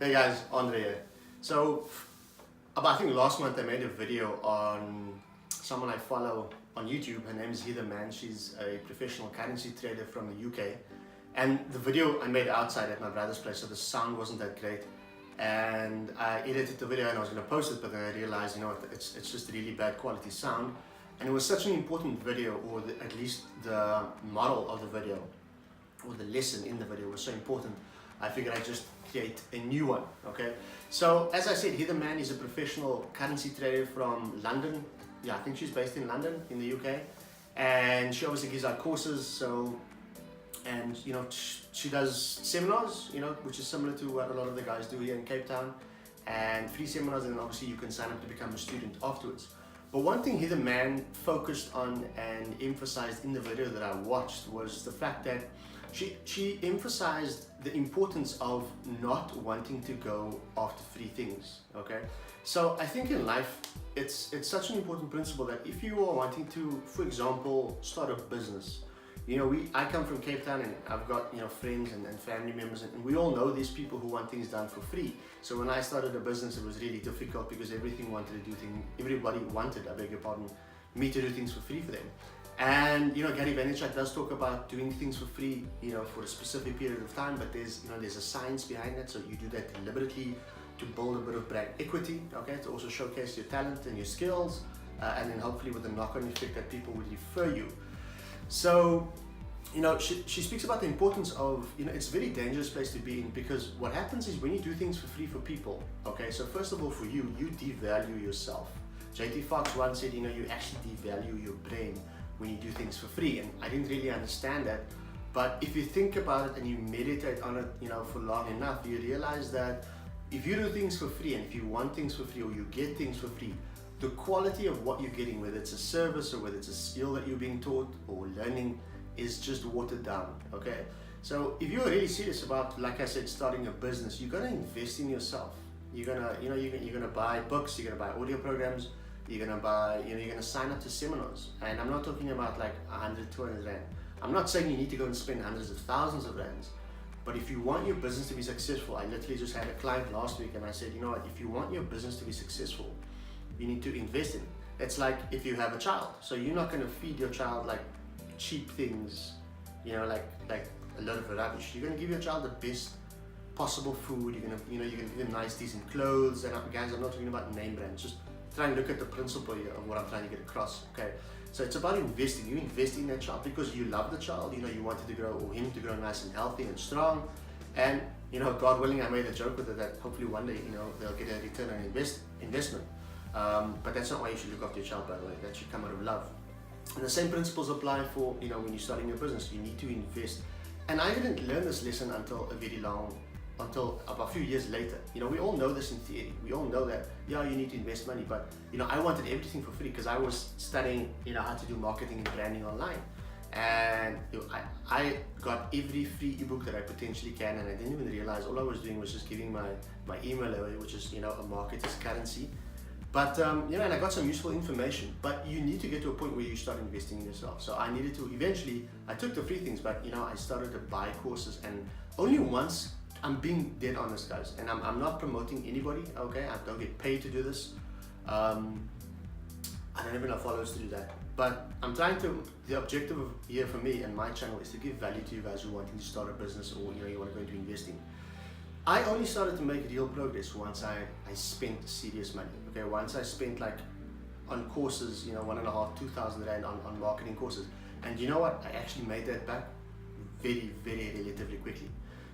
Hey guys, Andre here. So, about I think last month I made a video on someone I follow on YouTube. Her name is Heather Mann. She's a professional currency trader from the UK. And the video I made outside at my brother's place, so the sound wasn't that great. And I edited the video and I was going to post it, but then I realized, you know, it's just really bad quality sound. And it was such an important video, or at least the model of the video, or the lesson in the video was so important, I figured I'd just create a new one, okay? So, as I said, Heather Mann is a professional currency trader from London. Yeah, I think she's based in London, in the UK. And she obviously gives out courses, and you know, she does seminars, you know, which is similar to what a lot of the guys do here in Cape Town, and free seminars, and obviously you can sign up to become a student afterwards. But one thing Heather Mann focused on and emphasized in the video that I watched was the fact that she emphasized the importance of not wanting to go after free things, okay? So I think in life, it's such an important principle that if you are wanting to, for example, start a business, you know, I come from Cape Town and I've got, you know, friends and family members, and we all know these people who want things done for free. So when I started a business, it was really difficult because everybody wanted, I beg your pardon, me to do things for free for them. And you know, Gary Vaynerchuk does talk about doing things for free, you know, for a specific period of time, but there's a science behind that. So you do that deliberately to build a bit of brand equity, okay, to also showcase your talent and your skills, and then hopefully with a knock-on effect that people would refer you. So, you know, she speaks about the importance of, you know, it's a very dangerous place to be in, because what happens is when you do things for free for people, okay, so first of all for you devalue yourself. JT Fox once said, you know, you actually devalue your brain when you do things for free, and I didn't really understand that. But if you think about it and you meditate on it, you know, for long enough, you realize that if you do things for free, and if you want things for free, or you get things for free, the quality of what you're getting, whether it's a service or whether it's a skill that you're being taught or learning, is just watered down, okay? So if you're really serious about, like I said, starting a business, you're gonna invest in yourself. You're gonna buy books, you're gonna buy audio programs, you're gonna sign up to seminars. And I'm not talking about like 100, 200 rand. I'm not saying you need to go and spend hundreds of thousands of rands. But if you want your business to be successful, I literally just had a client last week and I said, you know what, if you want your business to be successful, you need to invest in it. It's like if you have a child. So you're not gonna feed your child like cheap things, you know, like a lot of rubbish. You're gonna give your child the best possible food. You're gonna give them nice, decent clothes. And guys, I'm not talking about name brands. Just try and look at the principle here of what I'm trying to get across, okay? So it's about investing. You invest in that child because you love the child, you know, you wanted to grow, or him to grow nice and healthy and strong. And, you know, God willing, I made a joke with it that hopefully one day, you know, they'll get a return on investment. But that's not why you should look after your child, by the way. That should come out of love. And the same principles apply for, you know, when you're starting your business. You need to invest. And I didn't learn this lesson until about a few years later. You know, we all know this in theory. We all know that, yeah, you need to invest money, but, you know, I wanted everything for free because I was studying, you know, how to do marketing and branding online. And you know, I got every free ebook that I potentially can, and I didn't even realize all I was doing was just giving my email away, which is, you know, a marketer's currency. But, you know, and I got some useful information, but you need to get to a point where you start investing in yourself. So I needed to, eventually, I took the free things, but, you know, I started to buy courses, and only once, I'm being dead honest, guys, and I'm not promoting anybody, okay? I don't get paid to do this. I don't even have followers to do that. But I'm trying to, the objective here for me and my channel is to give value to you guys who are wanting to start a business, or, you know, you want to go into investing. I only started to make real progress once I spent serious money, okay? Once I spent like on courses, you know, 1,500, 2,000 rand on marketing courses. And you know what? I actually made that back very, very relatively quickly.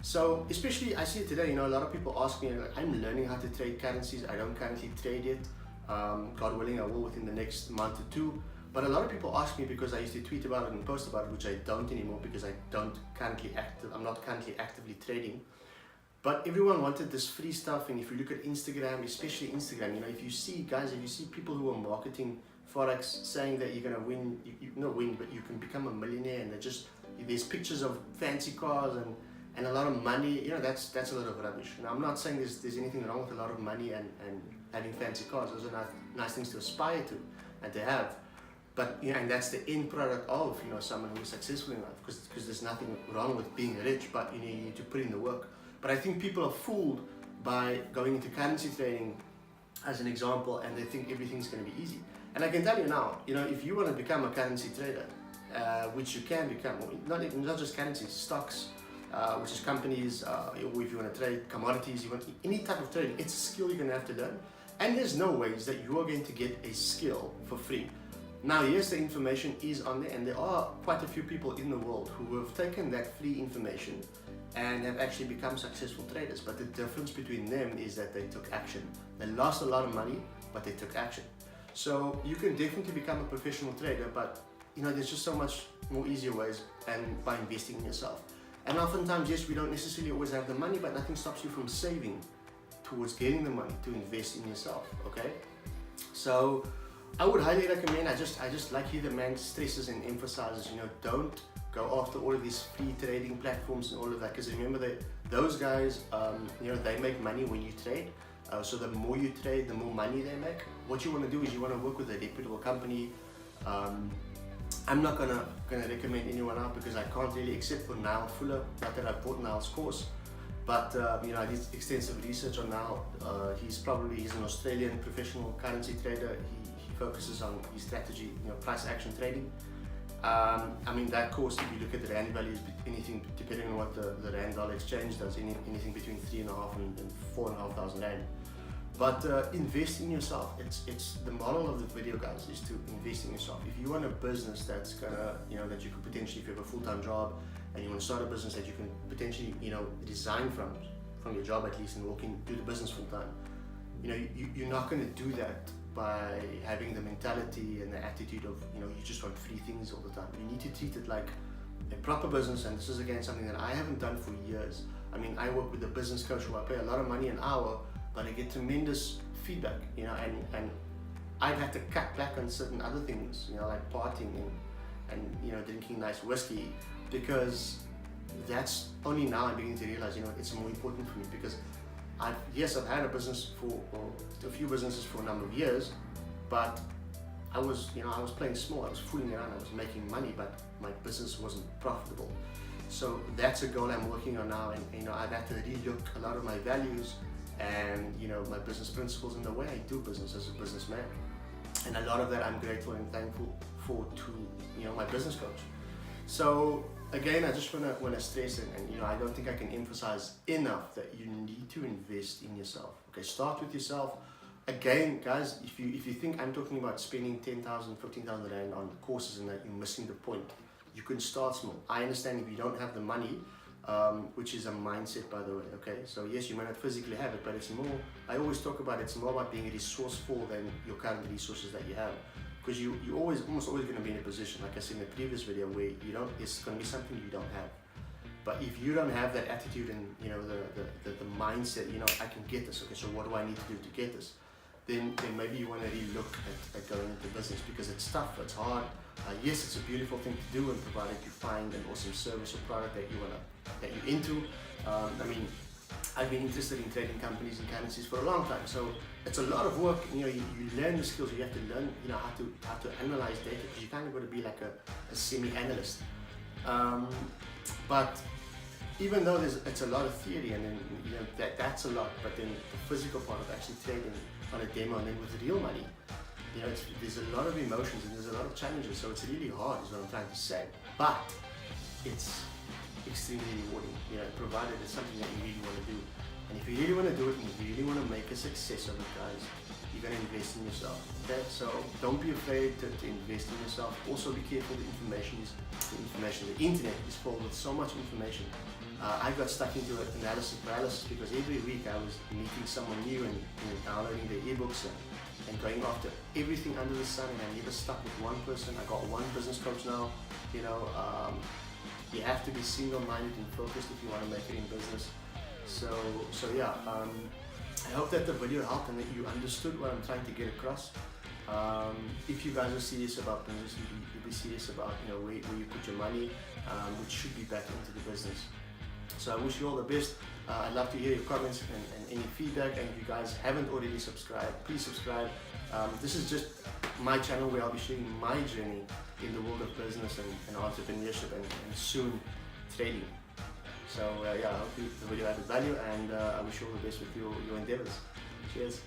So, especially I see it today, you know, a lot of people ask me, like, I'm learning how to trade currencies. I don't currently trade yet. God willing, I will within the next month or two. But a lot of people ask me because I used to tweet about it and post about it, which I don't anymore because I'm not currently actively trading. But everyone wanted this free stuff, and if you look at Instagram, especially Instagram, you know, if you see people who are marketing Forex saying that you're gonna win, you not win, but you can become a millionaire, and there's pictures of fancy cars and a lot of money, you know, that's a lot of rubbish. And I'm not saying there's anything wrong with a lot of money and having fancy cars. Those are nice things to aspire to and to have. But, you know, and that's the end product of, you know, someone who's successful in life, because there's nothing wrong with being rich, but you need to put in the work. But I think people are fooled by going into currency trading as an example, and they think everything's going to be easy. And I can tell you now, if you want to become a currency trader, which you can become, not just currencies, stocks, which is companies, or if you want to trade commodities, you want any type of trading, it's a skill you're going to have to learn. And there's no ways that you are going to get a skill for free. Now, yes, the information is on there, and there are quite a few people in the world who have taken that free information and have actually become successful traders. But the difference between them is that they took action. They lost a lot of money, but they took action. So you can definitely become a professional trader, but there's just so much more easier ways, and by investing in yourself. And oftentimes, yes, we don't necessarily always have the money, but nothing stops you from saving towards getting the money to invest in yourself, okay? So I would highly recommend, I just like here the man stresses and emphasizes, don't go after all of these free trading platforms and all of that, because remember that those guys, they make money when you trade. So the more you trade, the more money they make. What you want to do is you want to work with a reputable company. I'm not gonna recommend anyone out because I can't really, except for Niall Fuller. Not that I bought Niall's course, but I did extensive research on Niall. He's an Australian professional currency trader. He focuses on his strategy, price action trading. That course, if you look at the rand values, anything depending on what the rand dollar exchange does, anything between 3,500 and 4,500 rand. But invest in yourself. It's the model of the video, guys, is to invest in yourself. If you want a business that's gonna, that you could potentially, if you have a full-time job and you want to start a business that you can potentially, resign from your job at least and do the business full-time, you're not going to do that by having the mentality and the attitude of, you just want free things all the time. You need to treat it like a proper business, and this is again something that I haven't done for years. I work with a business coach who I pay a lot of money an hour, but I get tremendous feedback, and I've had to cut back on certain other things, like partying and drinking nice whiskey, because that's only now I'm beginning to realize, it's more important for me, because I've had a few businesses for a number of years, but I was playing small, I was fooling around, I was making money, but my business wasn't profitable. So that's a goal I'm working on now, and I've had to relook a lot of my values and my business principles and the way I do business as a businessman. And a lot of that I'm grateful and thankful for to my business coach. So again, I just want to stress it, and I don't think I can emphasize enough that you need to invest in yourself. Okay, start with yourself. Again, guys, if you think I'm talking about spending 10,000, 15,000 rand on courses and that, you're missing the point. You can start small. I understand if you don't have the money, which is a mindset, by the way, okay? So yes, you might not physically have it, but it's more, I always talk about it's more about being resourceful than your current resources that you have. Because you're almost always going to be in a position, like I said in the previous video, where it's going to be something you don't have. But if you don't have that attitude and the mindset, I can get this, okay, so what do I need to do to get this? Then maybe you want to relook at going into business, because it's tough, it's hard. Yes, it's a beautiful thing to do, and provided you find an awesome service or product that you're into. I've been interested in trading companies and currencies for a long time, so it's a lot of work. You learn the skills. You have to learn, how to analyze data, because you kind of got to be like a semi-analyst. But even though it's a lot of theory, and then that's a lot, but then the physical part of actually trading on a demo and then with real money, there's a lot of emotions and there's a lot of challenges. So it's really hard, is what I'm trying to say. But it's extremely rewarding, provided it's something that you really want to do. And if you really want to do it and you really want to make a success of it, guys, you're going to invest in yourself. Okay, so don't be afraid to invest in yourself. Also be careful. The internet is full with so much information. I got stuck into analysis paralysis, because every week I was meeting someone new and downloading their ebooks and going after everything under the sun, and I never stuck with one person. I got one business coach now. You have to be single-minded and focused if you want to make it in business. So yeah, I hope that the video helped and that you understood what I'm trying to get across. If you guys are serious about business, you'll be serious about where you put your money, which should be back into the business. So I wish you all the best. I'd love to hear your comments and any feedback, and if you guys haven't already subscribed, please subscribe. This is just my channel where I'll be sharing my journey in the world of business and entrepreneurship and soon trading. So yeah, I hope the video added value, and I wish you all the best with your endeavors. Cheers.